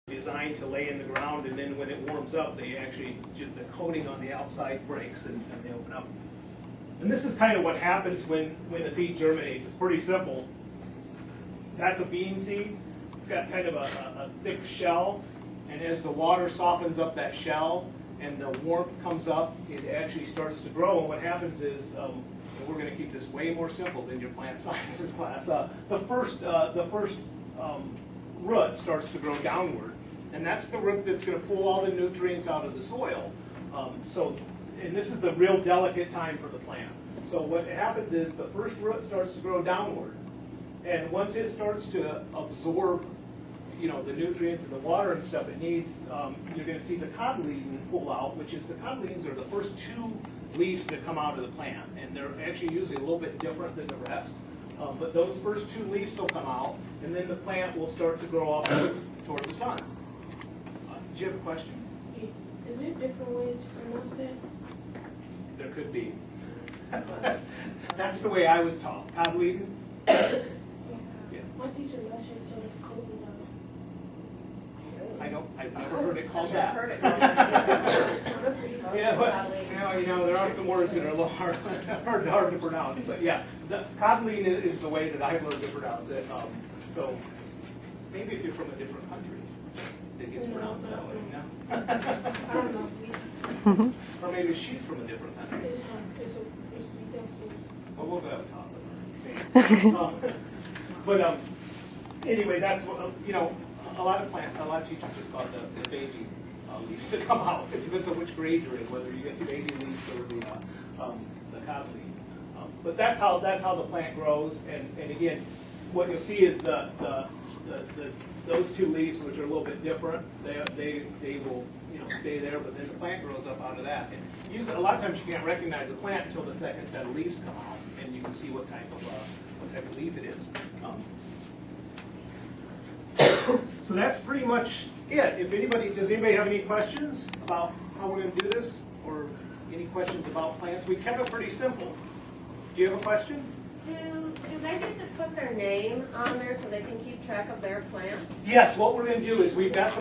designed to lay in the ground, and then when it warms up, they actually, the coating on the outside breaks and they open up. And this is kind of what happens when the seed germinates. It's pretty simple. That's a bean seed. It's got kind of a thick shell, and as the water softens up that shell and the warmth comes up, it actually starts to grow. And what happens is, and we're going to keep this way more simple than your plant sciences class. The first root starts to grow downward, and that's the root that's going to pull all the nutrients out of the soil. And this is the real delicate time for the plant. So what happens is the first root starts to grow downward, and once it starts to absorb, the nutrients and the water and stuff it needs, you're going to see the cotyledon pull out, which is the cotyledons are the first two leaves that come out of the plant, and they're actually usually a little bit different than the rest. But those first two leaves will come out, and then the plant will start to grow up toward the sun. Do you have a question? Is there different ways to pronounce that? There could be. That's the way I was taught. Cotyledon? Yes. My teacher last year told us cotyledon. I've never heard it called that. Heard it called that. That's what he said. Yeah, but there are some words that are a little hard to pronounce. But yeah, the cotyledon is the way that I've learned to pronounce it. So maybe if you're from a different country, it gets pronounced that way. No? I don't know. Or maybe she's from a different country. It's Well, we'll go have a talk with her. But anyway, that's what a lot of teachers just call it the baby leaves that come out. It depends on which grade you're in, whether you get the baby leaves or the cotyledon. But that's how the plant grows. And again, what you'll see is those two leaves, which are a little bit different, they will stay there, but then the plant grows up out of that. And usually, a lot of times you can't recognize a plant until the second set of leaves come out, and you can see what type of leaf it is. So that's pretty much it. Does anybody have any questions about how we're going to do this, or any questions about plants? We kept it pretty simple. Do you have a question? Do they get to put their name on there so they can keep track of their plants? Yes. What we're going to do is we've got